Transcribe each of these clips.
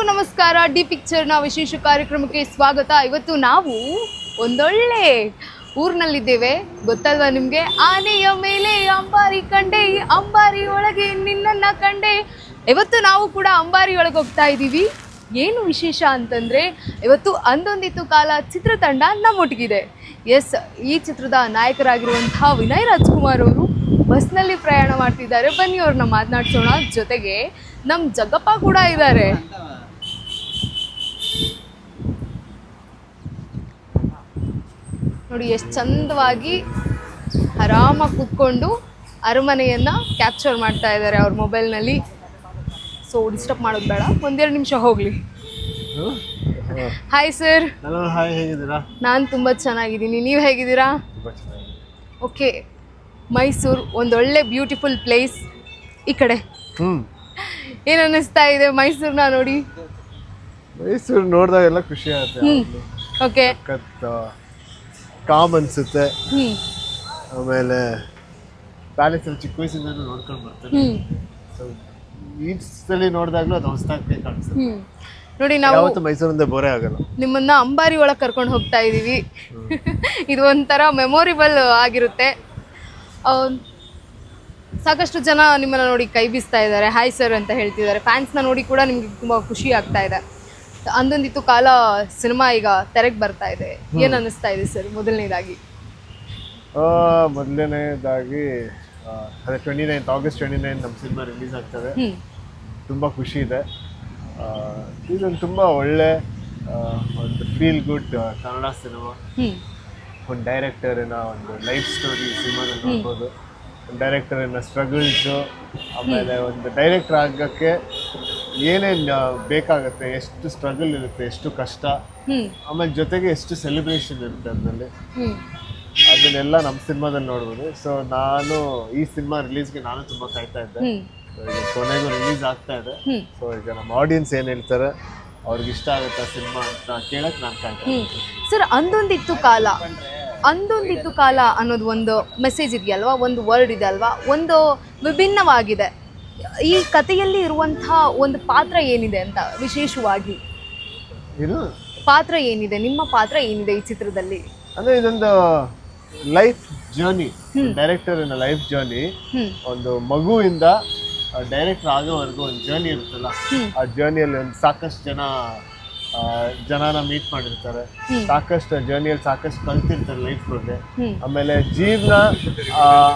ಎಲ್ಲರಿಗೂ ನಮಸ್ಕಾರ. ಡಿ ಪಿಕ್ಚರ್ನ ವಿಶೇಷ ಕಾರ್ಯಕ್ರಮಕ್ಕೆ ಸ್ವಾಗತ. ಇವತ್ತು ನಾವು ಒಂದೊಳ್ಳೆ ಊರಿನಲ್ಲಿದ್ದೇವೆ, ಗೊತ್ತಲ್ವಾ ನಿಮಗೆ? ಆನೆಯ ಮೇಲೆ ಅಂಬಾರಿ ಕಂಡೆ, ಅಂಬಾರಿ ಒಳಗೆ ನಿನ್ನನ್ನು ಕಂಡೆ. ಇವತ್ತು ನಾವು ಕೂಡ ಅಂಬಾರಿ ಒಳಗೆ ಹೋಗ್ತಾ ಇದ್ದೀವಿ. ಏನು ವಿಶೇಷ ಅಂತಂದರೆ ಇವತ್ತು ಅಂದೊಂದಿತ್ತು ಕಾಲ ಚಿತ್ರತಂಡ ನಮ್ಮೊಟ್ಟಿಗಿದೆ. ಎಸ್, ಈ ಚಿತ್ರದ ನಾಯಕರಾಗಿರುವಂತಹ ವಿನಯ್ ರಾಜ್ಕುಮಾರ್ ಅವರು ಬಸ್ನಲ್ಲಿ ಪ್ರಯಾಣ ಮಾಡ್ತಿದ್ದಾರೆ. ಬನ್ನಿ ಅವ್ರನ್ನ ಮಾತನಾಡ್ಸೋಣ. ಜೊತೆಗೆ ನಮ್ಮ ಜಗ್ಗಪ್ಪ ಕೂಡ ಇದ್ದಾರೆ. ನೋಡಿ ಎಷ್ಟು ಚಂದವಾಗಿ ಆರಾಮಾಗಿ ಕೂತ್ಕೊಂಡು ಅರಮನೆಯನ್ನು ಕ್ಯಾಪ್ಚರ್ ಮಾಡ್ತಾ ಇದ್ದಾರೆ ಅವ್ರ ಮೊಬೈಲ್ನಲ್ಲಿ. ಸೊ ಡಿಸ್ಟರ್ಬ್ ಮಾಡೋದು ಬೇಡ, ಒಂದೆರಡು ನಿಮಿಷ ಹೋಗಲಿ. Hi sir. ಹೇಗಿದ್ದೀರಾ? ನಾನು ತುಂಬ ಚೆನ್ನಾಗಿದ್ದೀನಿ, ನೀವು ಹೇಗಿದ್ದೀರಾ? ಓಕೆ, ಮೈಸೂರು ಒಂದೊಳ್ಳೆ ಬ್ಯೂಟಿಫುಲ್ ಪ್ಲೇಸ್. ಈ ಕಡೆ ಏನು ಅನ್ನಿಸ್ತಾ ಇದೆ ಮೈಸೂರನ್ನ ನೋಡಿ? ಮೈಸೂರು ನೋಡಿದಾಗೆಲ್ಲ ಖುಷಿ ಆಗುತ್ತೆ. ಓಕೆ, ಕಾಮ್ ಅನ್ಸುತ್ತೆ. ಆಮೇಲೆ ಪ್ಯಾಲೇಸ್ ಅಲ್ಲಿ ಚಿಕ್ಕ ವಯಸ್ಸಿಂದ ನೋಡ್ಕೊಂಡು ಬರ್ತಾರೆ. ಈ ಸಲ ನೋಡಿದಾಗ್ಲೂ ಅದು ಹೊಸದಾಗಿ ಕಾಣಿಸುತ್ತೆ. ನೋಡಿ, ನಾವು ಯಾವತ್ತೂ ಮೈಸೂರಿಂದ ಬೋರೇ ಆಗಲ್ಲ. ನಿಮ್ಮನ್ನ ಅಂಬಾರಿ ಒಳಗೆ ಕರ್ಕೊಂಡು ಹೋಗ್ತಾ ಇದ್ದೀವಿ. ಇದು ಒಂಥರ ಮೆಮೊರಿಬಲ್ ಆಗಿರುತ್ತೆ. ಸಾಕಷ್ಟು ಜನ ನಿಮ್ಮನ್ನ ನೋಡಿ ಕೈ ಬೀಸ್ತಾ ಇದ್ದಾರೆ, ಹಾಯ್ ಸರ್ ಅಂತ ಹೇಳ್ತಿದ್ದಾರೆ. ಫ್ಯಾನ್ಸ್ನ ನೋಡಿ ಕೂಡ ನಿಮ್ಗೆ ತುಂಬ ಖುಷಿ ಆಗ್ತಾ ಇದೆ. ಅಂದೊಂದಿತ್ತು ಕಾಲ ಸಿನಿಮಾ ಈಗ ತೆರೆಗೆ ಬರ್ತಾ ಇದೆ. ಏನು ಅನ್ನಿಸ್ತಾ ಇದೆ ಸರ್ ಮೊದಲನೇದಾಗಿ? ಮೊದಲನೇದಾಗಿ ಅದೇ August 29 ನಮ್ಮ ಸಿನಿಮಾ ರಿಲೀಸ್ ಆಗ್ತದೆ. ತುಂಬ ಖುಷಿ ಇದೆ. ಇದೊಂದು ತುಂಬ ಒಳ್ಳೆ ಒಂದು ಫೀಲ್ ಗುಡ್ ಕನ್ನಡ ಸಿನಿಮಾ. ಒಂದು ಡೈರೆಕ್ಟರಿನ ಒಂದು ಲೈಫ್ ಸ್ಟೋರಿ ಸಿನಿಮಾದಲ್ಲಿ ನೋಡ್ಬೋದು. ಒಂದು ಡೈರೆಕ್ಟರಿನ ಸ್ಟ್ರಗಲ್ಸು, ಆಮೇಲೆ ಒಂದು ಡೈರೆಕ್ಟರ್ ಆಗೋಕ್ಕೆ ಏನೇನು ಬೇಕಾಗುತ್ತೆ, ಎಷ್ಟು ಸ್ಟ್ರಗಲ್ ಇರುತ್ತೆ, ಎಷ್ಟು ಕಷ್ಟ, ಆಮೇಲೆ ಜೊತೆಗೆ ಎಷ್ಟು ಸೆಲೆಬ್ರೇಷನ್ ಇರುತ್ತೆ ಅದರಲ್ಲಿ, ಅದನ್ನೆಲ್ಲ ನಮ್ಮ ಸಿನಿಮಾದಲ್ಲಿ ನೋಡ್ಬೋದು. ಸೊ ನಾನು ಈ ಸಿನಿಮಾ ರಿಲೀಸ್ಗೆ ನಾನು ತುಂಬ ಕಾಯ್ತಾ ಇದ್ದೆ. ಈಗ ಕೊನೆಗೂ ರಿಲೀಸ್ ಆಗ್ತಾ ಇದೆ. ಸೊ ಈಗ ನಮ್ಮ ಆಡಿಯನ್ಸ್ ಏನು ಹೇಳ್ತಾರೆ, ಅವ್ರಿಗೆ ಇಷ್ಟ ಆಗುತ್ತೆ ಸಿನಿಮಾ ಅಂತ ಕೇಳಕ್ಕೆ ನಾನು ಕಾಯ್ತಾ ಇದ್ದೀನಿ. ಸರ್, ಅಂದೊಂದಿತ್ತು ಕಾಲ, ಅಂದೊಂದಿತ್ತು ಕಾಲ ಅನ್ನೋದು ಒಂದು ಮೆಸೇಜ್ ಇದೆಯಲ್ವಾ, ಒಂದು ವರ್ಡ್ ಇದೆ ಅಲ್ವಾ, ಒಂದು ವಿಭಿನ್ನವಾಗಿದೆ. ಈ ಕಥೆಯಲ್ಲಿ ಇರುವಂತಹ ಒಂದು ಪಾತ್ರ ಏನಿದೆ ಅಂತ ವಿಶೇಷವಾಗಿ ಇದು ಪಾತ್ರ ಏನಿದೆ, ನಿಮ್ಮ ಪಾತ್ರ ಏನಿದೆ ಈ ಚಿತ್ರದಲ್ಲಿ? ಅಂದರೆ ಇದೊಂದು ಲೈಫ್ ಜರ್ನಿ, ಡೈರೆಕ್ಟರಿನ ಲೈಫ್ ಜರ್ನಿ. ಒಂದು ಮಗುವಿಂದ ಡೈರೆಕ್ಟರ್ ಆಗೋವರೆಗೂ ಒಂದು ಜರ್ನಿ ಇರುತ್ತಲ್ಲ, ಆ ಜರ್ನಿಯಲ್ಲಿ ಒಂದು ಸಾಕಷ್ಟು ಜನನ ಮೀಟ್ ಮಾಡಿರ್ತಾರೆ, ಸಾಕಷ್ಟು ಜರ್ನಿಯಲ್ಲಿ ಸಾಕಷ್ಟು ಕಲ್ತಿರ್ತಾರೆ ಲೈಫ್ ಬಗ್ಗೆ. ಆಮೇಲೆ ಜೀವನ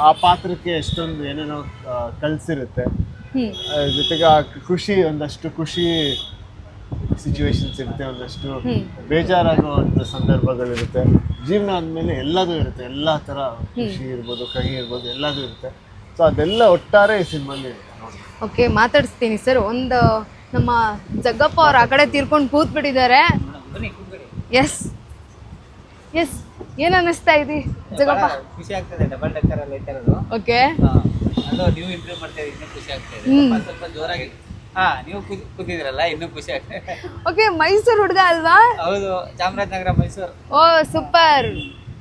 ಆ ಪಾತ್ರಕ್ಕೆ ಎಷ್ಟೊಂದು ಏನೇನೋ ಕಲಿಸಿರುತ್ತೆ. ಜೊತೆಗೆ ಆ ಒಂದಷ್ಟು ಖುಷಿ ಸಿಚುವೇಶನ್ಸ್ ಇರುತ್ತೆ, ಒಂದಷ್ಟು ಬೇಜಾರಾಗುವಂಥ ಸಂದರ್ಭಗಳಿರುತ್ತೆ. ಜೀವನ ಅಂದಮೇಲೆ ಎಲ್ಲದೂ ಇರುತ್ತೆ, ಎಲ್ಲ ಥರ ಖುಷಿ ಇರ್ಬೋದು, ಕಹಿ ಇರ್ಬೋದು, ಎಲ್ಲದೂ ಇರುತ್ತೆ. ಸೊ ಅದೆಲ್ಲ ಒಟ್ಟಾರೆ ಈ ಸಿನಿಮಾಲಿ ಇದೆ. ಓಕೆ, ಮಾತಾಡಿಸ್ತೀನಿ ಸರ್. ಒಂದು ನಮ್ಮ ಜಗ್ಗಪ್ಪ ಅವ್ರು ಆ ಕಡೆ ತೀರ್ಕೊಂಡು ಕೂತ್ಬಿಟ್ಟಿದ್ದಾರೆ. ಎಸ್ ಎಸ್, ಏನು ಅನ್ನಿಸ್ತಾ ಇದೆ ಜಗ್ಗಪ್ಪ? ಖುಷಿ ಆಗ್ತದೆ. ಡಬಲ್ ಡೆಕ್ಕರ್ ಅಲ್ಲಿ ಇರೋದು. ಓಕೆ, ಅದು ನೀವು ಇಂಪ್ರೂವ್ ಮಾಡ್ತಾ ಇದ್ದೀರಿ, ಇನ್ನೂ ಖುಷಿ ಆಗ್ತಾ ಇದೆ. ಸ್ವಲ್ಪ ಜೋರಾಗಿ ನೀವು ಕೂತಿದ್ರಲ್ಲ, ಇನ್ನೂ ಖುಷಿ ಆಗ್ತದೆ. ಓಕೆ, ಮೈಸೂರು ಹುಡುಗ ಅಲ್ವಾ? ಹೌದು, ಚಾಮರಾಜನಗರ, ಮೈಸೂರು. ಓ ಸೂಪರ್.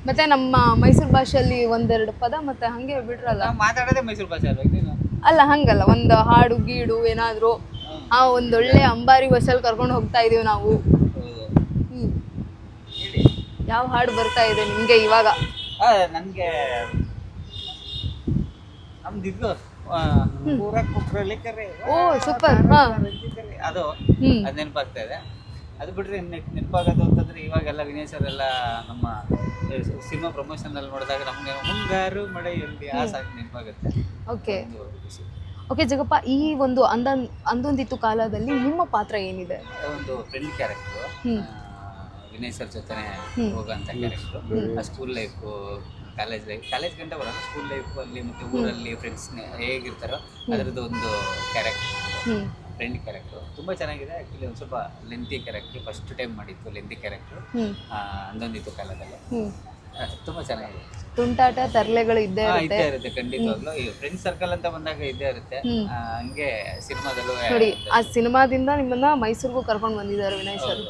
ಮತ್ತೆ ನಮ್ಮ ಮೈಸೂರು ಭಾಷೆಯಲ್ಲಿ ಒಂದೆರಡು ಪದ ಮತ್ತೆ ಹಂಗೆ ಬಿಡ್ರಲ್ಲ. ನಾವು ಮಾತಾಡೋದೇ ಮೈಸೂರು ಭಾಷೆ ಅಲ್ವಾ? ಅಲ್ಲ, ಹಂಗಲ್ಲ, ಒಂದು ಹಾಡು ಗೀಡು ಏನಾದ್ರು ಒಂದೊಳ್ಳೆ ಅಂಬಾರಿ ಬಸ್ಸಲ್ಲಿ ಕರ್ಕೊಂಡು ಹೋಗ್ತಾ ಇದೀವಿ ನಾವು. ಯಾವ ಹಾಡು ಬರ್ತಾ ಇದೆ ನಿಮ್ಗೆ ಇವಾಗ? ನನಗೆ ನಮ್ದಿದ್ದು ಪೂರ ಕುಕ್ರಲ್ಲಿ ಕರೆ. ಓ ಸೂಪರ್. ಅದು ನೆನಪಾಗ್ತಾ ಇದೆ. ಅದು ಬಿಟ್ರೆ ನೆನಪಾಗೋದು ಅಂತಂದ್ರೆ ಇವಾಗೆಲ್ಲ ವಿನಯ್ ಸರ್ ಎಲ್ಲ ನಮ್ಮ ಸಿನಿಮಾ ಪ್ರಮೋಷನ್ ಅಲ್ಲಿ ನೋಡಿದಾಗ ನಮ್ಗೆ ಮುಂಗಾರು ಮಳೆಯಲ್ಲಿ ಆ ಸಾಕು ನೆನಪಾಗುತ್ತೆ. ಓಕೆ ಓಕೆ ಜಗಪ್ಪ, ಈ ಒಂದು ಅಂದೊಂದಿತ್ತು ಕಾಲದಲ್ಲಿ ನಿಮ್ಮ ಪಾತ್ರ ಏನಿದೆ? ಒಂದು ಫ್ರೆಂಡ್ ಕ್ಯಾರೆಕ್ಟರ್, ವಿನಯ್ ಸರ್ ಜೊತೆ ಹೋಗೋಂಥ ಕ್ಯಾರೆಕ್ಟರ್. ಸ್ಕೂಲ್ ಲೈಫು, ಕಾಲೇಜ್ ಗಂಟ ಬರೋದು, ಸ್ಕೂಲ್ ಲೈಫ್ ಅಲ್ಲಿ ಮತ್ತೆ ಊರಲ್ಲಿ ಫ್ರೆಂಡ್ಸ್ ಹೇಗಿರ್ತಾರೋ ಅದರದ್ದು ಒಂದು ಕ್ಯಾರೆಕ್ಟರ್, ಫ್ರೆಂಡ್ ಕ್ಯಾರೆಕ್ಟರ್ ತುಂಬ ಚೆನ್ನಾಗಿದೆ. ಆ್ಯಕ್ಚುಲಿ ಒಂದು ಸ್ವಲ್ಪ ಲೆಂತಿ ಕ್ಯಾರೆಕ್ಟರ್, ಫಸ್ಟ್ ಟೈಮ್ ಮಾಡಿತ್ತು ಲೆಂತಿ ಕ್ಯಾರೆಕ್ಟರ್ ಅಂದೊಂದಿತ್ತು ಕಾಲದಲ್ಲಿ. ತುಂಬ ಚೆನ್ನಾಗಿದೆ. ತುಂಟಾಟ ತರಲೆಗಳು ಇದ್ದೇ ಇರುತ್ತೆ ಖಂಡಿತವಾಗ್ಲೂ. ಫ್ರೆಂಡ್ ಸರ್ಕಲ್ ಅಂತ ಬಂದಾಗ ಇದ್ದೇ ಇರುತ್ತೆ. ಹಂಗೆ ಸಿನಿಮಾದಲ್ಲೂ ನೋಡಿ, ಆ ಸಿನಿಮಾದಿಂದ ನಿಮ್ಮನ್ನ ಮೈಸೂರಿಗೂ ಕರ್ಕೊಂಡು ಬಂದಿದ್ದಾರೆ ವಿನಯ್ ಸರ್.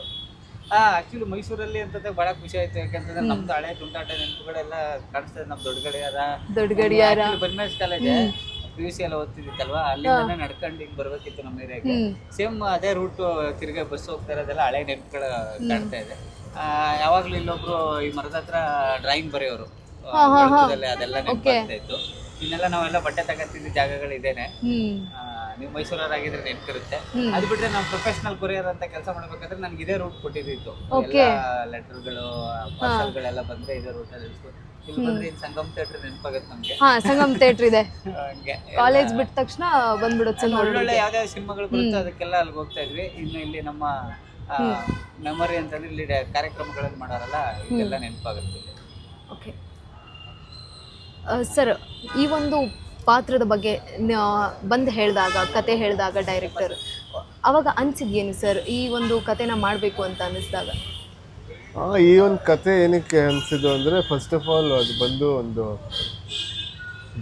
ಆಕ್ಚುಲಿ ಮೈಸೂರಲ್ಲಿ ಅಂತಂದ್ರೆ ಬಹಳ ಖುಷಿ ಆಯ್ತು. ಯಾಕಂತಂದ್ರೆ ನಮ್ದು ಹಳೆ ತುಂಟಾಟ ನೆನಪುಗಳೆಲ್ಲ ಕಾಣಿಸ್ತದೆ. ನಮ್ ದೊಡ್ಡ ಗಡಿಯಾರ ಬನ್ಮೇಶ್ ಕಾಲೇಜ್ PUC ಎಲ್ಲ ಓದ್ತಿದ್ದಿತ್ತಲ್ವಾ, ಅಲ್ಲಿಂದ ನಡ್ಕೊಂಡು ಹಿಂಗ್ ಬರ್ಬೇಕಿತ್ತು ನಮ್ಮ ಏರಿಯಾಗೆ. ಸೇಮ್ ಅದೇ ರೂಟ್ ತಿರ್ಗಾ ಬಸ್ ಹೋಗ್ತಾ ಇರೋದೆಲ್ಲ ಹಳೆ ನೆನಪುಗಳು ಕಾಣ್ತಾ ಇದೆ. ಯಾವಾಗ್ಲೂ ಇಲ್ಲೊಬ್ರು ಈ ಮರದ ಹತ್ರ ಡ್ರಾಯಿಂಗ್ ಬರೆಯೋರು, ಅದೆಲ್ಲ ನೆನಪಾಗ್ತಾ ಇತ್ತು. ಇನ್ನೆಲ್ಲ ನಾವೆಲ್ಲ ಬಟ್ಟೆ ತಗೊಂತಿದ್ದ ಜಾಗಗಳಿದೇನೆ. ನೀವು ಮೈಸೂರವರಾಗಿದ್ರೆ ನೆನಪಿರುತ್ತೆ. ಅದು ಬಿಟ್ರೆ ನಾವು ಪ್ರೊಫೆಷನಲ್ ಕೊರಿಯರ್ ಅಂತ ಕೆಲಸ ಮಾಡ್ಬೇಕಾದ್ರೆ ನನ್ಗೆ ಇದೇ ರೂಟ್ ಕೊಟ್ಟಿದ್ದು. ಎಲ್ಲ ಲೆಟರ್ಗಳು ಪಾರ್ಸಲ್ಗಳೆಲ್ಲ ಬಂದ್ರೆ ಇದೇ ರೂಟ್ ಅಲ್ಲಿ ಇಲ್ಲಿ ಬಂದ್ರೆ ಸಂಗಮ್ ಥಿಯೇಟರ್ ನೆನಪಾಗುತ್ತೆ ನಮ್ಗೆ. ಸಂಗಮ್ ಥಿಯೇಟರ್ ಇದೆ, ಕಾಲೇಜ್ ಬಿಟ್ಟ ತಕ್ಷಣ ಬಂದ್ಬಿಡುತ್ತೆ. ಒಳ್ಳೊಳ್ಳೆ ಯಾವ್ಯಾವ ಸಿನಿಮಾಗಳು ಬರುತ್ತೆ ಅದಕ್ಕೆಲ್ಲ ಅಲ್ಲಿಗೆ ಹೋಗ್ತಾ ಇದ್ವಿ. ಇನ್ನು ಇಲ್ಲಿ ನಮ್ಮ ಮೆಮೊರಿ ಅಂತಂದ್ರೆ ಇಲ್ಲಿ ಕಾರ್ಯಕ್ರಮಗಳನ್ನು ಮಾಡಾರಲ್ಲ, ಇದೆಲ್ಲ ನೆನಪಾಗುತ್ತೆ. ಓಕೆ ಸರ್, ಈ ಒಂದು ಪಾತ್ರದ ಬಗ್ಗೆ ಬಂದು ಹೇಳಿದಾಗ, ಕತೆ ಹೇಳಿದಾಗ ಡೈರೆಕ್ಟರ್ ಅವಾಗ ಅನ್ಸಿದ್ಯೇನು ಸರ್ ಈ ಒಂದು ಕತೆನ ಮಾಡಬೇಕು ಅಂತ ಅನ್ನಿಸ್ದಾಗ? ಈ ಒಂದು ಕತೆ ಏನಕ್ಕೆ ಅನಿಸಿದ್ದು ಅಂದರೆ, ಫಸ್ಟ್ ಆಫ್ ಆಲ್ ಅದು ಬಂದು ಒಂದು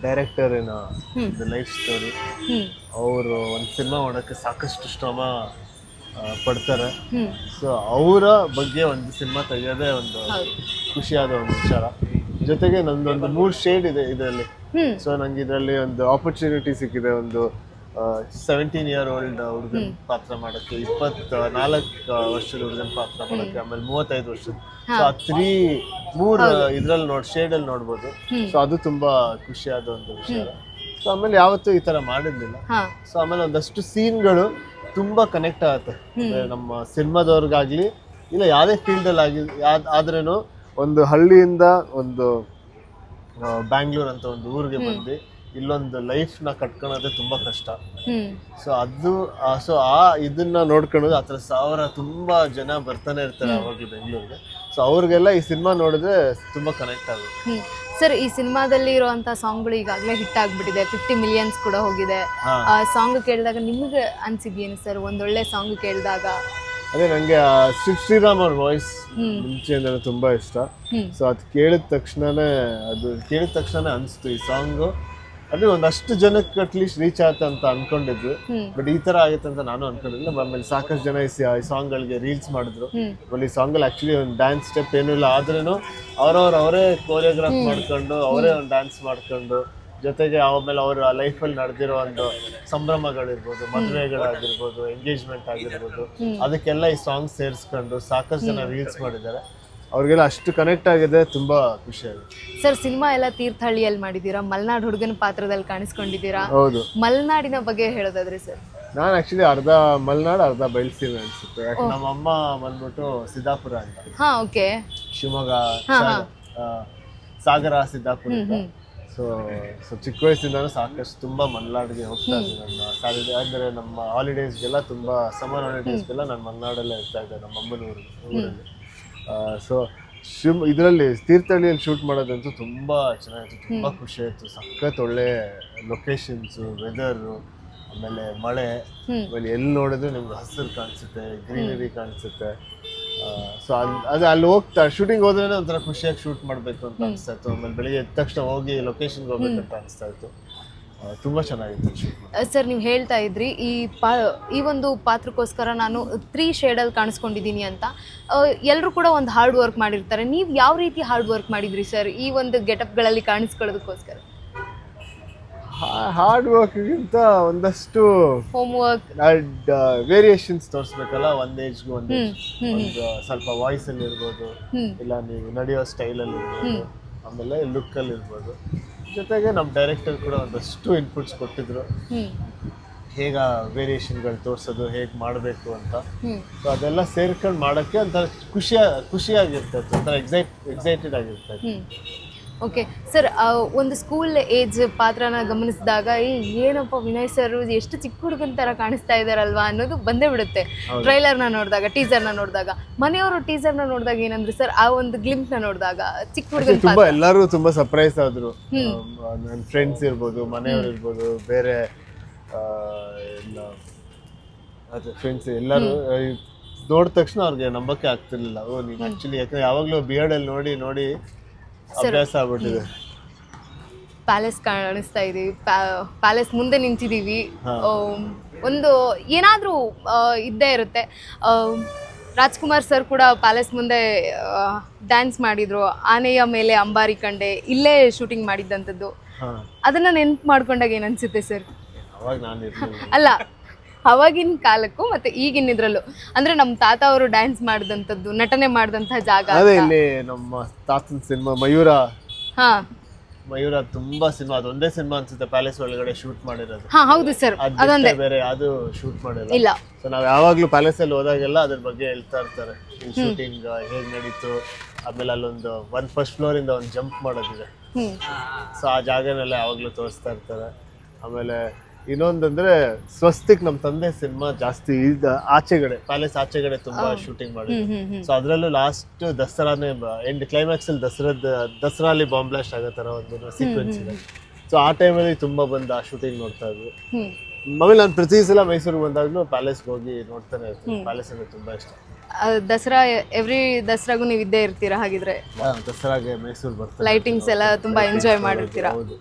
ಡೈರೆಕ್ಟರಿನ ಲೈಫ್ ಸ್ಟೋರಿ. ಅವರು ಒಂದು ಸಿನಿಮಾ ಮಾಡೋಕ್ಕೆ ಸಾಕಷ್ಟು ಶ್ರಮ ಪಡ್ತಾರೆ. ಸೊ ಅವರ ಬಗ್ಗೆ ಒಂದು ಸಿನಿಮಾ ತೆಗೆಯೋದೇ ಒಂದು ಖುಷಿಯಾದ ಒಂದು ವಿಚಾರ. ಜೊತೆಗೆ ನಂದೊಂದು 3 ಶೇಡ್ ಇದೆ ಇದರಲ್ಲಿ. ಸೊ ನಂಗೆ ಇದರಲ್ಲಿ ಒಂದು ಆಪರ್ಚುನಿಟಿ ಸಿಕ್ಕಿದೆ, ಒಂದು 17 year old ಹುಡುಗನ ಪಾತ್ರ ಮಾಡೋಕ್ಕೆ, 24 ವರ್ಷದ ಹುಡುಗನ ಪಾತ್ರ ಮಾಡೋಕ್ಕೆ, ಆಮೇಲೆ 35 ವರ್ಷದ. ಸೊ ಆ 3 ಇದ್ರಲ್ಲಿ ಶೇಡಲ್ಲಿ ನೋಡ್ಬೋದು. ಸೊ ಅದು ತುಂಬಾ ಖುಷಿಯಾದ ಒಂದು ವಿಷಯ. ಸೊ ಆಮೇಲೆ ಯಾವತ್ತೂ ಈ ತರ ಮಾಡಿರ್ಲಿಲ್ಲ. ಸೊ ಆಮೇಲೆ ಒಂದಷ್ಟು ಸೀನ್ಗಳು ತುಂಬಾ ಕನೆಕ್ಟ್ ಆಗುತ್ತೆ ನಮ್ಮ ಸಿನಿಮಾದವ್ರಿಗಾಗ್ಲಿ ಇಲ್ಲ ಯಾವುದೇ ಫೀಲ್ಡಲ್ಲಿ ಆದ್ರೇನು. ಒಂದು ಹಳ್ಳಿಯಿಂದ ಒಂದು ಬ್ಯಾಂಗ್ಳೂರ್ ಅಂತ ಒಂದು ಊರಿಗೆ ಬಂದು ಇಲ್ಲೊಂದು ಲೈಫ್ನ ಕಟ್ಕೊಳ್ಳೋದೇ ತುಂಬಾ ಕಷ್ಟ. ಸೊ ಅದು ಇದನ್ನ ನೋಡ್ಕೊಳ್ಳೋದು, ಆ ಥರ 1000 ತುಂಬಾ ಜನ ಬರ್ತಾನೆ ಇರ್ತಾರೆ ಅವಾಗ ಬೆಂಗಳೂರಿಗೆ. ಸೊ ಅವ್ರಿಗೆಲ್ಲ ಈ ಸಿನಿಮಾ ನೋಡಿದ್ರೆ ತುಂಬಾ ಕನೆಕ್ಟ್ ಆಗುತ್ತೆ. ಸರ್, ಈ ಸಿನಿಮಾದಲ್ಲಿ ಇರುವಂತ ಸಾಂಗ್ಗಳು ಈಗಾಗಲೇ ಹಿಟ್ ಆಗ್ಬಿಟ್ಟಿದೆ, 50 million ಕೂಡ ಹೋಗಿದೆ. ಸಾಂಗ್ ಕೇಳಿದಾಗ ನಿಮ್ಗೆ ಅನ್ಸಿದ್ಯೇನು ಸರ್? ಒಂದೊಳ್ಳೆ ಸಾಂಗ್ ಕೇಳಿದಾಗ ಅದೇ ನಂಗೆ ಶ್ರೀರಾಮ್ ಅವ್ರ ವಾಯ್ಸ್ ಮುಂಚೆಯಿಂದ ತುಂಬಾ ಇಷ್ಟ. ಸೊ ಅದು ಕೇಳಿದ ತಕ್ಷಣನೇ ಅನಿಸ್ತು ಈ ಸಾಂಗು ಅದೇ ಒಂದಷ್ಟು ಜನಕ್ಕೆ ಅಟ್ಲೀಸ್ಟ್ ರೀಚ್ ಆಯ್ತು ಅಂತ ಅನ್ಕೊಂಡಿದ್ವಿ. ಬಟ್ ಈ ತರ ಆಗುತ್ತೆ ಅಂತ ನಾನು ಅನ್ಕೊಂಡಿಲ್ಲ. ಆಮೇಲೆ ಸಾಕಷ್ಟು ಜನ ಈ ಸಾಂಗ್ಗಳಿಗೆ ರೀಲ್ಸ್ ಮಾಡಿದ್ರು. ಆಮೇಲೆ ಈ ಸಾಂಗಲ್ಲಿ ಆಕ್ಚುಲಿ ಒಂದು ಡ್ಯಾನ್ಸ್ ಸ್ಟೆಪ್ ಏನೂ ಇಲ್ಲ, ಆದ್ರೂ ಅವರೇ ಕೋರಿಯೋಗ್ರಾಫ್ ಮಾಡ್ಕೊಂಡು ಅವರೇ ಒಂದು ಡ್ಯಾನ್ಸ್ ಮಾಡ್ಕೊಂಡು, ಜೊತೆಗೆ ಆಮೇಲೆ ಅವರ ಲೈಫಲ್ಲಿ ನಡೆದಿರೋ ಒಂದು ಸಂಭ್ರಮಗಳಿರ್ಬೋದು, ಮದುವೆಗಳಾಗಿರ್ಬೋದು, ಎಂಗೇಜ್ಮೆಂಟ್ ಆಗಿರ್ಬೋದು, ಅದಕ್ಕೆಲ್ಲ ಈ ಸಾಂಗ್ ಸೇರಿಸ್ಕೊಂಡು ಸಾಕಷ್ಟು ಜನ ರೀಲ್ಸ್ ಮಾಡಿದ್ದಾರೆ. ಅವ್ರಿಗೆಲ್ಲ ಅಷ್ಟು ಕನೆಕ್ಟ್ ಆಗಿದೆ, ತುಂಬಾ ಖುಷಿ ಆಗುತ್ತೆ. ಸರ್, ಸಿನಿಮಾ ಎಲ್ಲ ತೀರ್ಥಹಳ್ಳಿಯಲ್ಲಿ ಮಾಡಿದ್ದೀರಾ, ಮಲೆನಾಡು ಹುಡುಗನ ಪಾತ್ರದಲ್ಲಿ ಕಾಣಿಸ್ಕೊಂಡಿದ್ದೀರಾ. ಹೌದು. ಮಲೆನಾಡಿನ ಬಗ್ಗೆ ಹೇಳೋದಾದ್ರೆ ಸರ್? ನಾನು ಆಕ್ಚುಲಿ ಅರ್ಧ ಮಲೆನಾಡು ಅರ್ಧ ಬಯಲ್ಸೀಮೆ ಅನ್ಸುತ್ತೆ. ಯಾಕೆ ನಮ್ಮ ಅಮ್ಮ ಬಂದ್ಬಿಟ್ಟು ಸಿದ್ದಾಪುರ ಅಂತ. ಓಕೆ. ಶಿವಮೊಗ್ಗ ಸಾಗರ ಸಿದ್ದಾಪುರ. ಸೊ ಚಿಕ್ಕ ವಯಸ್ಸಿಂದಾನು ಸಾಕಷ್ಟು ತುಂಬಾ ಮಲೆನಾಡಿಗೆ ಹೋಗ್ತಾ ಇದ್ದೆ. ನನ್ನ ಸಾಲಿಗೆ ಅಂದರೆ ನಮ್ಮ ಹಾಲಿಡೇಸ್ಗೆಲ್ಲ ತುಂಬಾ ಸಮ್ಮರ್ ಹಾಲಿಡೇಸ್ಗೆಲ್ಲ ನಾನು ಮಲೆನಾಡಲ್ಲೇ ಇರ್ತಾ ಇದ್ದೆ, ನಮ್ಮ ಅಮ್ಮನ ಊರಲ್ಲಿ. ಸೊ ಇದರಲ್ಲಿ ತೀರ್ಥಹಳ್ಳಿಯಲ್ಲಿ ಶೂಟ್ ಮಾಡೋದಂತೂ ತುಂಬ ಚೆನ್ನಾಗಿತ್ತು, ತುಂಬ ಖುಷಿ ಆಯಿತು. ಸಖತ್ ಒಳ್ಳೆ ಲೊಕೇಶನ್ಸು, ವೆದರು, ಆಮೇಲೆ ಮಳೆ, ಆಮೇಲೆ ಎಲ್ಲಿ ನೋಡಿದ್ರೆ ನಿಮ್ಗೆ ಹಸಿರು ಕಾಣಿಸುತ್ತೆ, ಗ್ರೀನರಿ ಕಾಣಿಸುತ್ತೆ. ಸೊ ಅದು ಅಲ್ಲಿ ಶೂಟಿಂಗ್ ಹೋದ್ರೇ ಒಂಥರ ಖುಷಿಯಾಗಿ ಶೂಟ್ ಮಾಡಬೇಕು ಅಂತ ಅನಿಸ್ತಾ ಇತ್ತು. ಆಮೇಲೆ ಬೆಳಿಗ್ಗೆ ಎದ್ದ ತಕ್ಷಣ ಹೋಗಿ ಲೊಕೇಶನ್ಗೆ ಹೋಗ್ಬೇಕಂತ ಅನಿಸ್ತಾ ಇತ್ತು. ತುಂಬ ಚೆನ್ನಾಗಿತ್ತು ಶೂಟ್. ಸರ್, ನೀವು ಹೇಳ್ತಾ ಇದ್ರಿ ಈ ಒಂದು ಪಾತ್ರಕ್ಕೋಸ್ಕರ ನಾನು 3 ಶೇಡಲ್ಲಿ ಕಾಣಿಸ್ಕೊಂಡಿದ್ದೀನಿ ಅಂತ. ಎಲ್ಲರೂ ಕೂಡ ಒಂದು ಹಾರ್ಡ್ ವರ್ಕ್ ಮಾಡಿರ್ತಾರೆ. ನೀವು ಯಾವ ರೀತಿ ಹಾರ್ಡ್ ವರ್ಕ್ ಮಾಡಿದ್ರಿ ಸರ್ ಈ ಒಂದು ಗೆಟಪ್ಗಳಲ್ಲಿ ಕಾಣಿಸ್ಕೊಳ್ಳೋದಕ್ಕೋಸ್ಕರ? ಹಾರ್ಡ್ ವರ್ಕ್ಗಿಂತ ಒಂದಷ್ಟು ಹೋಮ್ ವರ್ಕ್, ವೇರಿಯೇಷನ್ಸ್ ತೋರಿಸ್ಬೇಕಲ್ಲ. ಒಂದು ಏಜ್ಗೂ ಒಂದು ಸ್ವಲ್ಪ ವಾಯ್ಸಲ್ಲಿ ಇರ್ಬೋದು, ಇಲ್ಲ ನೀವು ನಡೆಯೋ ಸ್ಟೈಲಲ್ಲಿ ಇರ್ಬೋದು, ಆಮೇಲೆ ಲುಕ್ಕಲ್ಲಿ ಇರ್ಬೋದು. ಜೊತೆಗೆ ನಮ್ಮ ಡೈರೆಕ್ಟರ್ ಕೂಡ ಒಂದಷ್ಟು ಇನ್ಪುಟ್ಸ್ ಕೊಟ್ಟಿದ್ರು, ಹೇಗೆ ವೇರಿಯೇಷನ್ಗಳು ತೋರಿಸೋದು, ಹೇಗೆ ಮಾಡಬೇಕು ಅಂತ. ಸೊ ಅದೆಲ್ಲ ಸೇರ್ಕೊಂಡು ಮಾಡೋಕ್ಕೆ ಒಂಥರ ಖುಷಿಯಾಗಿರ್ತೈತೆ, ಒಂಥರ ಎಕ್ಸೈಟೆಡ್ ಆಗಿರ್ತೈತೆ. ಓಕೆ ಸರ್, ಒಂದು ಸ್ಕೂಲ್ ಏಜ್ ಪಾತ್ರನ ಗಮನಿಸಿದಾಗ ಏನಪ್ಪ ವಿನಯ್ ಸರ್ ಎಷ್ಟು ಚಿಕ್ಕ ಹುಡುಗನ ಥರ ಕಾಣಿಸ್ತಾ ಇದ್ದಾರಲ್ವಾ ಅನ್ನೋದು ಬಂದೇ ಬಿಡುತ್ತೆ. ಟ್ರೈಲರ್ನ ನೋಡಿದಾಗ, ಟೀಸರ್ನ ನೋಡಿದಾಗ, ಮನೆಯವರು ಟೀಸರ್ನ ನೋಡಿದಾಗ ಏನಂದ್ರೆ ಸರ್, ಆ ಒಂದು ಗ್ಲಿಂಪ್ನ ನೋಡಿದಾಗ ಚಿಕ್ಕ ಹುಡುಗನ ತುಂಬಾ ಎಲ್ಲರೂ ತುಂಬಾ ಸರ್ಪ್ರೈಸ್ ಆದ್ರು. ನನ್ನ ಫ್ರೆಂಡ್ಸ್ ಇರ್ಬೋದು, ಮನೆಯವರು ಇರ್ಬೋದು, ಬೇರೆ ಫ್ರೆಂಡ್ಸ್ ಎಲ್ಲರೂ ನೋಡಿದ ತಕ್ಷಣ ಅವ್ರಿಗೆ ನಂಬಕ್ಕೆ ಆಗ್ತಿರ್ಲಿಲ್ಲ. ನೀನು ಆಕ್ಚುಲಿ ಯಾಕಂದ್ರೆ ಯಾವಾಗಲೂ ಬಿಯರ್ಡಲ್ಲಿ ನೋಡಿ ಅಭ್ಯಾಸ ಆಗ್ಬಿಟ್ಟಿದೆ. ಪ್ಯಾಲೇಸ್ ಕಾಣಿಸ್ತಾ ಇದೀವಿ, ಪ್ಯಾಲೇಸ್ ಮುಂದೆ ನಿಂತಿದ್ದೀವಿ. ಒಂದು ಏನಾದರೂ ಇದ್ದೇ ಇರುತ್ತೆ. ರಾಜ್ಕುಮಾರ್ ಸರ್ ಕೂಡ ಪ್ಯಾಲೇಸ್ ಮುಂದೆ ಡ್ಯಾನ್ಸ್ ಮಾಡಿದ್ರು, ಆನೆಯ ಮೇಲೆ ಅಂಬಾರಿ ಕಂಡೆ, ಇಲ್ಲೇ ಶೂಟಿಂಗ್ ಮಾಡಿದ್ದಂಥದ್ದು. ಹಾ ಅದನ್ನ ನೆನ್ಪು ಮಾಡ್ಕೊಂಡಾಗ ಏನ್ ಅನ್ಸುತ್ತೆ ಸರ್? ಅವಾಗ ನಾನು ಇರ್ಲಿಲ್ಲ. ಅಲ್ಲ, ಅವಾಗಿನ ಕಾಲಕ್ಕೂ ಮತ್ತೆ ಈಗಿನ ಇದ್ರಲ್ಲೂ ಅಂದ್ರೆ ನಮ್ಮ ತಾತ ಅವರು ಡ್ಯಾನ್ಸ್ ಮಾಡಿದಂಥದ್ದು, ನಟನೆ ಮಾಡಿದಂತಹ ಜಾಗ. ಅದೇ ಇಲ್ಲಿ ನಮ್ಮ ತಾತನ ಸಿನಿಮಾ ಹಾ ಮಯೂರ ತುಂಬಾ ಸಿನಿಮಾ, ಅದೊಂದೇ ಸಿನಿಮಾ ಅನ್ಸುತ್ತೆ ಪ್ಯಾಲೇಸ್ ಒಳಗಡೆ ಶೂಟ್ ಮಾಡಿರೋದು. ಹಾ ಹೌದು ಸರ್, ಅದ್ ಅದೊಂದೇ. ಬಿಟ್ರೆ ಬೇರೆ ಯಾವ್ದು ಶೂಟ್ ಮಾಡಿಲ್ಲ. ಇಲ್ಲ. ಸೊ ನಾವ್ ಯಾವಾಗ್ಲೂ ಪ್ಯಾಲೇಸ್ ಅಲ್ಲಿ ಹೋದಾಗೆಲ್ಲ ಅದ್ರ ಬಗ್ಗೆ ಹೇಳ್ತಾ ಇರ್ತಾರೆ, ಶೂಟಿಂಗ್ ಹೇಗ್ ನಡೀತು. ಆಮೇಲೆ ಅಲ್ಲೊಂದು ಫಸ್ಟ್ ಫ್ಲೋರ್ ಇಂದ ಒಂದು ಜಂಪ್ ಮಾಡೋದಿದೆ, ಸೊ ಆ ಜಾಗನೆಲ್ಲ ಯಾವಾಗ್ಲೂ ತೋರಿಸ್ತಾ ಇರ್ತಾರೆ. ಆಮೇಲೆ ಇನ್ನೊಂದಂದ್ರೆ ಸ್ವಸ್ತಿಕ್ ನಮ್ಮ ತಂದೆ ಸಿನಿಮಾ ಜಾಸ್ತಿ ಆಚೆಗಡೆ, ಪ್ಯಾಲೇಸ್ ಆಚೆಗಡೆ ತುಂಬಾ ಶೂಟಿಂಗ್ ಮಾಡಿದ್ರು. ಸೊ ಅದ್ರಲ್ಲೂ ಲಾಸ್ಟ್ ದಸರಾನೇ ಎಂಡ್ ಕ್ಲೈಮ್ಯಾಕ್ಸ್ ಅಲ್ಲಿ ದಸರಾ ಅಲ್ಲಿ ಬಾಂಬ್ ಬ್ಲಾಸ್ಟ್ ಆಗೋ ತರ ಒಂದು ಸೀಕ್ವೆನ್ಸ್ ಇದೆ. ಸೊ ಆ ಟೈಮಲ್ಲಿ ತುಂಬಾ ಬಂದು ಆ ಶೂಟಿಂಗ್ ನೋಡ್ತಾ ಇದ್ವಿ. ಆಮೇಲೆ ನಾನು ಪ್ರತಿ ಸಲ ಮೈಸೂರಿಗೆ ಬಂದಾಗ್ಲೂ ಪ್ಯಾಲೇಸ್ಗೆ ಹೋಗಿ ನೋಡ್ತಾನೆ ಇರ್ತೀನಿ. ಪ್ಯಾಲೇಸ್ ಅಂದ್ರೆ ತುಂಬಾ ಇಷ್ಟ. ದಸರಾ ಎವ್ರಿ ದಸರಾಗೂ ನೀವು ಇದ್ದೇ ಇರ್ತೀರಾ ಹಾಗಿದ್ರೆ? ದಸರಾಗೆ ಮೈಸೂರು ಬರ್ತಾರೆ, ಲೈಟಿಂಗ್ಸ್ ಎಲ್ಲ ತುಂಬಾ ಎಂಜಾಯ್ ಮಾಡಿರ್ತೀರಾ. ಹೌದು.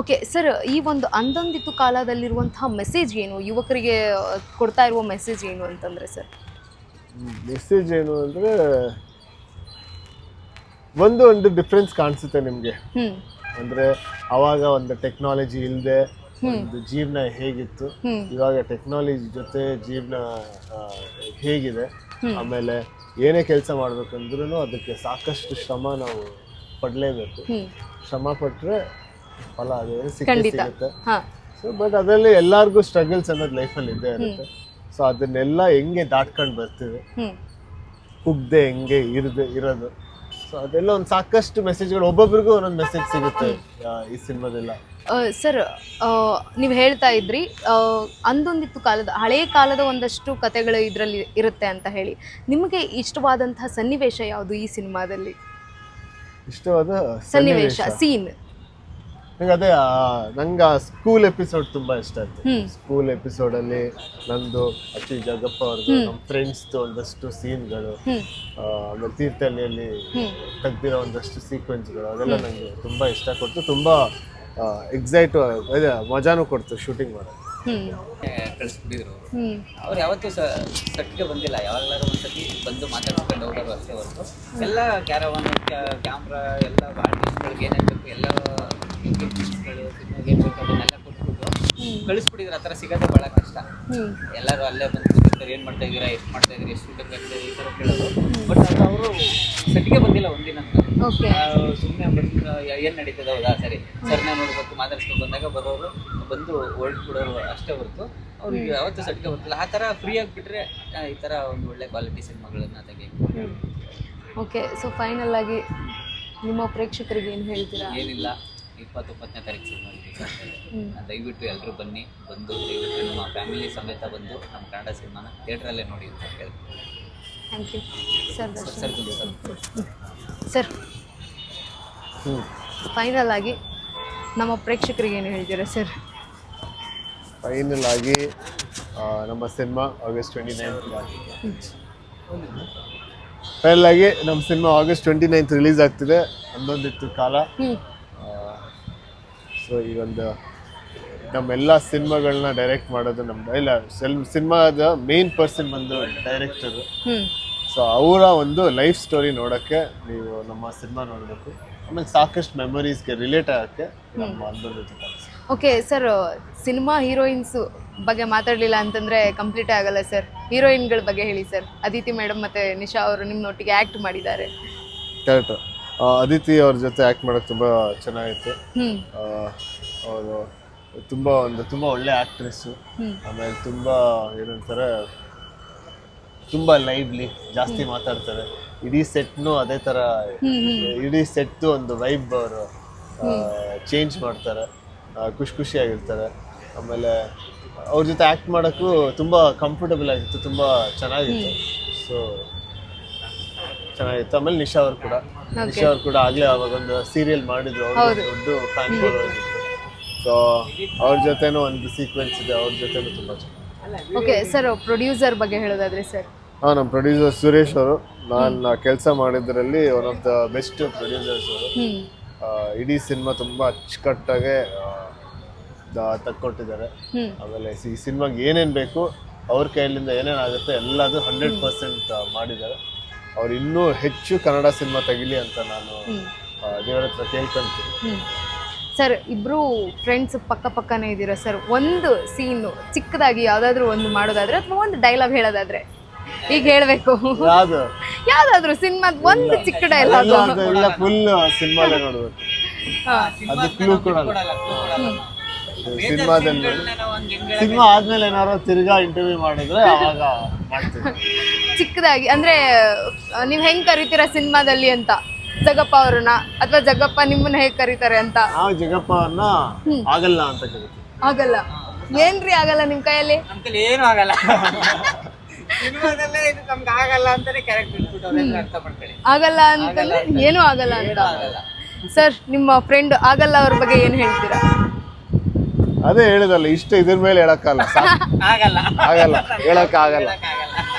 ಓಕೆ ಸರ್, ಈ ಒಂದು ಅಂದೊಂದಿತ್ತು ಕಾಲದಲ್ಲಿರುವಂತಹ ಮೆಸೇಜ್ ಏನು, ಯುವಕರಿಗೆ ಕೊಡ್ತಾ ಇರುವ ಮೆಸೇಜ್ ಏನು ಅಂತಂದ್ರೆ ಸರ್? ಮೆಸೇಜ್ ಏನು ಅಂದ್ರೆ ಒಂದು ಡಿಫ್ರೆನ್ಸ್ ಕಾಣಿಸುತ್ತೆ ನಿಮ್ಗೆ. ಅಂದ್ರೆ ಅವಾಗ ಒಂದು ಟೆಕ್ನಾಲಜಿ ಇಲ್ಲದೆ ಒಂದು ಜೀವನ ಹೇಗಿತ್ತು, ಇವಾಗ ಟೆಕ್ನಾಲಜಿ ಜೊತೆ ಜೀವನ ಹೇಗಿದೆ. ಆಮೇಲೆ ಏನೇ ಕೆಲಸ ಮಾಡ್ಬೇಕಂದ್ರೂ ಅದಕ್ಕೆ ಸಾಕಷ್ಟು ಶ್ರಮ ನಾವು ಪಡ್ಲೇಬೇಕು. ಶ್ರಮ ಪಟ್ರೆ ಫಲ ಅದೇ ಸಿಗುತ್ತೆ. ಸೊ ಬಟ್ ಅದರಲ್ಲಿ ಎಲ್ಲಾರ್ಗು ಸ್ಟ್ರಗಲ್ಸ್ ಅನ್ನೋದು ಲೈಫಲ್ಲಿ ಇದ್ದೇ ಇರುತ್ತೆ. ಸೊ ಅದನ್ನೆಲ್ಲ ಹೆಂಗೆ ದಾಟ್ಕೊಂಡು ಬರ್ತೀವಿ, ಕುಗ್ದೆ ಹೆಂಗೆ ಇರೋದು. ಸೊ ಅದೆಲ್ಲ ಒಂದು ಸಾಕಷ್ಟು ಮೆಸೇಜ್ಗಳು, ಒಬ್ಬೊಬ್ರಿಗೂ ಒಂದೊಂದು ಮೆಸೇಜ್ ಸಿಗುತ್ತೆ ಈ ಸಿನಿಮಾದೆಲ್ಲ. ಸರ್, ನೀವು ಹೇಳ್ತಾ ಇದ್ರಿ ಅಂದೊಂದಿತ್ತು ಕಾಲದ, ಹಳೇ ಕಾಲದ ಒಂದಷ್ಟು ಕಥೆಗಳು ಇದರಲ್ಲಿ ಇರುತ್ತೆ ಅಂತ ಹೇಳಿ. ನಿಮಗೆ ಇಷ್ಟವಾದಂತಹ ಸನ್ನಿವೇಶ ಯಾವುದು ಈ ಸಿನಿಮಾದಲ್ಲಿ? ಇಷ್ಟವಾದ ಸನ್ನಿವೇಶ, ಸೀನ್? ನಂಗೆ ನಂಗೆ ಆ ಸ್ಕೂಲ್ ಎಪಿಸೋಡ್ ತುಂಬಾ ಇಷ್ಟ ಆಯ್ತು. ಸ್ಕೂಲ್ ಎಪಿಸೋಡ್ ಅಲ್ಲಿ ನಂದು ಆಕ್ಚುಲಿ ಜಗಪ್ಪ ಅವ್ರದ್ದು, ನಮ್ಮ ಫ್ರೆಂಡ್ಸ್ದು ಒಂದಷ್ಟು ಸೀನ್ಗಳು, ಆಮೇಲೆ ತೀರ್ಥಹಳ್ಳಿಯಲ್ಲಿ ತೆಗ್ದಿರೋ ಒಂದಷ್ಟು ಸೀಕ್ವೆನ್ಸ್ಗಳು, ಅದೆಲ್ಲ ನಂಗೆ ತುಂಬಾ ಇಷ್ಟ ಕೊಡ್ತು. ತುಂಬಾ ಮಜಾನು ಕೊಡ್ತು ಶೂಟಿಂಗ್ ಮಾಡೋದು. ಕಳಿಸ್ಬಿಟ್ಟಿದ್ರು ಅವ್ರು ಯಾವತ್ತೂ ಸಟ್ಟಿಗೆ ಬಂದಿಲ್ಲ. ಯಾವಾಗಲಾರು ಒಂದ್ಸತಿ ಬಂದು ಮಾತಾಡ್ಸ್ಕೊಂಡು ಹೋಗೋರು ಅಷ್ಟೇ ಹೊರತು ಎಲ್ಲ ಕ್ಯಾರವಾನ್, ಕ್ಯಾಮ್ರಾ, ಎಲ್ಲ ಆರ್ಟಿಸ್ಟ್ಗಳಿಗೆ ಏನೇನು ಬೇಕು ಎಲ್ಲ ಗಿಫ್ಟ್ಸ್ಗಳು, ಸಿನಿಮಾಗೆ ಏನು ಬೇಕು ಅದನ್ನೆಲ್ಲ ಕೊಟ್ಬಿಟ್ಟು ಕಳಿಸ್ಬಿಟ್ಟಿದ್ರು. ಆ ಥರ ಸಿಗೋದೇ ಭಾಳ ಕಷ್ಟ. ಎಲ್ಲರೂ ಅಲ್ಲೇ ಬಂದು ಕೂತಿರ್ತಾರೆ, ಏನು ಮಾಡ್ತಾ ಇದ್ದೀರಾ, ಎಷ್ಟು ಮಾಡ್ತಾ ಇದ್ದೀರಿ, ಎಷ್ಟು ಶೂಟಿಂಗ್ ಆಗ್ತದೆ, ಈ ಥರ ಕೇಳೋದು. ಬಟ್ ಅದು ಅವರು ಸೆಟ್ಗೆ ಬಂದಿಲ್ಲ ಒಂದಿನ. ಸುಮ್ಮನೆ ಬಂದು ಏನು ನಡೀತದೆ, ಹೌದಾ ಸರಿ ಸರ್ನ ನೋಡ್ಬೇಕು ಮಾತಾಡ್ಸ್ಬೇಕು ಬಂದಾಗ ಬರೋರು, ಬಂದು ಹೊರಟ್ಬಿಡೋರು ಅಷ್ಟೇ ಹೊರತು ಅವ್ರಿಗೆ ಯಾವತ್ತೂ ಸೆಟ್ಗೆ ಬರ್ತಿಲ್ಲ. ಆ ಥರ ಫ್ರೀ ಆಗಿಬಿಟ್ರೆ ಈ ಥರ ಒಂದು ಒಳ್ಳೆ ಕ್ವಾಲಿಟಿ ಸಿನಿಮಾಗಳನ್ನು ತೆಗೆಯಬೇಕು. ಓಕೆ, ಸೊ ಫೈನಲ್ ಆಗಿ ನಿಮ್ಮ ಪ್ರೇಕ್ಷಕರಿಗೆ ಏನು ಹೇಳ್ತೀರಾ? ಏನಿಲ್ಲ, 29ನೇ ತಾರೀಕು ಸಿನಿಮಾ ದಯವಿಟ್ಟು ಎಲ್ಲರೂ ಬನ್ನಿ, ಬಂದು ದಯವಿಟ್ಟು ನಮ್ಮ ಫ್ಯಾಮಿಲಿ ಸಮೇತ ಬಂದು ನಮ್ಮ ಕನ್ನಡ ಸಿನಿಮಾನ ಥಿಯೇಟ್ರಲ್ಲೇ ನೋಡಿ ಅಂತ ಹೇಳ್ತೀನಿ. Thank you sir. Sir final ಆಗಿ ನಮ್ಮ ಪ್ರೇಕ್ಷಕರಿಗೆ ಏನು ಹೇಳ್ತೀರಾ ಸರ್? ಫೈನಲ್ ಆಗಿ ನಮ್ಮ ಸಿನಿಮಾ August 29 ಫೈನಲ್ ಆಗಿ ನಮ್ಮ ಸಿನಿಮಾ August 29 ರಿಲೀಸ್ ಆಗ್ತಿದೆ. ಅಂದೊಂದಿತ್ತು ಕಾಲ. ಸೊ ಈ ಒಂದು ನಮ್ಮೆಲ್ಲ ಸಿನಿಮಾಗಳನ್ನ ಡೈರೆಕ್ಟ್ ಮಾಡೋದು ಸಿನಿಮಾದ ಮೇನ್ ಪರ್ಸನ್ ಬಂದು ಡೈರೆಕ್ಟರು. ಸೊ ಅವರ ಒಂದು ಲೈಫ್ ಸ್ಟೋರಿ ನೋಡೋಕ್ಕೆ ನೀವು ನಮ್ಮ ಸಿನಿಮಾ ನೋಡಬೇಕು. ಆಮೇಲೆ ಸಾಕಷ್ಟು ಮೆಮೊರೀಸ್ಗೆ ರಿಲೇಟ್ ಆಗೋಕ್ಕೆ ನಮ್ಮ ಅಂದೊಂದಿತ್ತು ಕಾಲ. ಓಕೆ ಸರ್, ಸಿನಿಮಾ ಹೀರೋಯಿನ್ಸ್ ಬಗ್ಗೆ ಮಾತಾಡಲಿಲ್ಲ ಅಂತಂದರೆ ಕಂಪ್ಲೀಟೇ ಆಗಲ್ಲ ಸರ್. ಹೀರೋಯಿನ್ಗಳ ಬಗ್ಗೆ ಹೇಳಿ ಸರ್. ಅದಿತಿ ಮೇಡಮ್ ಮತ್ತು ನಿಶಾ ಅವರು ನಿಮ್ಮೊಟ್ಟಿಗೆ ಆ್ಯಕ್ಟ್ ಮಾಡಿದ್ದಾರೆ. ಕರೆಕ್ಟ್. ಅದಿತಿ ಅವ್ರ ಜೊತೆ ಆ್ಯಕ್ಟ್ ಮಾಡೋಕ್ಕೆ ತುಂಬ ಚೆನ್ನಾಗಿತ್ತು. ಅವರು ತುಂಬ ಒಳ್ಳೆ ಆ್ಯಕ್ಟ್ರೆಸ್ಸು. ಆಮೇಲೆ ತುಂಬ ಏನಂತಾರೆ, ತುಂಬ ಲೈವ್ಲಿ, ಜಾಸ್ತಿ ಮಾತಾಡ್ತಾರೆ. ಇಡೀ ಸೆಟ್ನು ಅದೇ ಥರ, ಇಡೀ ಸೆಟ್ದು ಒಂದು ವೈಬ್ ಅವರು ಚೇಂಜ್ ಮಾಡ್ತಾರೆ, ಖುಷಿಯಾಗಿರ್ತಾರೆ. ಆಮೇಲೆ ಅವ್ರ ಜೊತೆ ಆ್ಯಕ್ಟ್ ಮಾಡೋಕ್ಕೂ ತುಂಬ ಕಂಫರ್ಟಬಲ್ ಆಗಿತ್ತು, ತುಂಬ ಚೆನ್ನಾಗಿತ್ತು. ಸೊ ಚೆನ್ನಾಗಿತ್ತು. ಆಮೇಲೆ ನಿಶಾ ಅವ್ರು ಕೂಡ ಆಗಲೇ ಅವಾಗ ಒಂದು ಸೀರಿಯಲ್ ಮಾಡಿದ್ರು, ಅವ್ರು ದೊಡ್ಡ ಫ್ಯಾನ್ ಫಾಲೋವರ್ ಇತ್ತು. ಸೊ ಅವ್ರ ಜೊತೆನೂ ಒಂದು ಸೀಕ್ವೆನ್ಸ್ ಇದೆ, ಅವ್ರ ಜೊತೆನೂ ತುಂಬ ಚೆನ್ನಾಗಿ. ಓಕೆ ಸರ್, ಪ್ರೊಡ್ಯೂಸರ್ ಬಗ್ಗೆ ಹೇಳೋದಾದ್ರೆ ಸರ್? ನಮ್ಮ ಪ್ರೊಡ್ಯೂಸರ್ ಸುರೇಶ್ ಅವರು, ನಾನು ಕೆಲಸ ಮಾಡಿದ್ರಲ್ಲಿ one of the best producers ಅವರು. ಇಡೀ ಸಿನಿಮಾ ತುಂಬ ಅಚ್ಚುಕಟ್ಟಾಗೆ ತಕ್ಕೊಟ್ಟಿದ್ದಾರೆ. ಆಮೇಲೆ ಈ ಸಿನಿಮಾಗೆ ಏನೇನು ಬೇಕು, ಅವ್ರ ಕೈಯಲ್ಲಿಂದ ಏನೇನಾಗುತ್ತೆ ಎಲ್ಲದು 100% ಮಾಡಿದ್ದಾರೆ. ಅವ್ರು ಇನ್ನೂ ಹೆಚ್ಚು ಕನ್ನಡ ಸಿನಿಮಾ ತೆಗಿಲಿ ಅಂತ ನಾನು ದೇವರ ಹತ್ರ ಕೇಳ್ಕೊಂತೀನಿ. ಸರ್ ಇಬ್ರು ಫ್ರೆಂಡ್ಸ್ ಪಕ್ಕನೇ ಇದ್ದೀರಾ ಸರ್, ಒಂದು ಸೀನು ಚಿಕ್ಕದಾಗಿ ಯಾವ್ದಾದ್ರು ಒಂದು ಮಾಡೋದಾದ್ರೆ ಅಥವಾ ಒಂದು ಡೈಲಾಗ್ ಹೇಳೋದಾದ್ರೆ ಈಗ ಹೇಳ್ಬೇಕು ಯಾವ್ದು ಯಾವ್ದಾದ್ರು ಸಿನಿಮಾದ ಒಂದು ಚಿಕ್ಕ ಡೈಲಾಗ್. ಇಲ್ಲ ಫುಲ್ ಸಿನಿಮಾದೇ ನೋಡ್ಬೇಕು. ಅದು ಕ್ಲೂ ಕೊಡಲ್ಲ. ಸಿನಿಮಾದಲ್ಲಿ ಸಿನಿಮಾ ಆದ್ಮೇಲೆ ಏನಾರು ತಿರ್ಗಾ ಇಂಟರ್ವ್ಯೂ ಮಾಡಿದ್ರೆ ಅವಾಗ ಮಾಡ್ತೀವಿ. ಚಿಕ್ಕದಾಗಿ ಅಂದ್ರೆ ನೀವ್ ಹೆಂಗ್ ಕರಿತೀರಾ ಸಿನಿಮಾದಲ್ಲಿ ಅಂತ, ಜಗಪ್ಪ ಅವ್ರನ್ನ ಅಥವಾ ಜಗಪ್ಪ ನಿಮ್ಮನ್ನ ಹೇಗ್ ಕರೀತಾರೆ ಅಂತ? ನಾವು ಜಗಪ್ಪ ಅವ್ರನ್ನ ಆಗಲ್ಲ ಅಂತ ಕರಿತೀವಿ. ಆಗಲ್ಲ ಏನ್ರಿ ಆಗಲ್ಲ ನಿಮ್ ಕೈಯಲ್ಲಿ? ನಮ್ಗೆ ಏನು ಆಗಲ್ಲ. ಸಿನಿಮಾದಲ್ಲೇ ಇದು ನಮ್ಗೆ ಆಗಲ್ಲ ಅಂತಾನೆ ಕ್ಯಾರೆಕ್ಟರ್ ಇಟ್ಬಿಟ್ಟು ಅರ್ಥ ಮಾಡ್ಕೊಳ್ಳಿ. ಆಗಲ್ಲ ಅಂತಂದ್ರೆ ಏನೂ ಆಗಲ್ಲ ಅಂತ. ಸರ್ ನಿಮ್ಮ ಫ್ರೆಂಡ್ ಆಗಲ್ಲ ಅವ್ರ ಬಗ್ಗೆ ಏನ್ ಹೇಳ್ತೀರಾ? ಅದೇ ಹೇಳಿದಲ್ಲ, ಇಷ್ಟ ಇದ್ರ ಮೇಲೆ ಹೇಳಕ್ಕಲ್ಲ, ಆಗಲ್ಲ ಆಗಲ್ಲ ಹೇಳಕ್ ಆಗಲ್ಲ.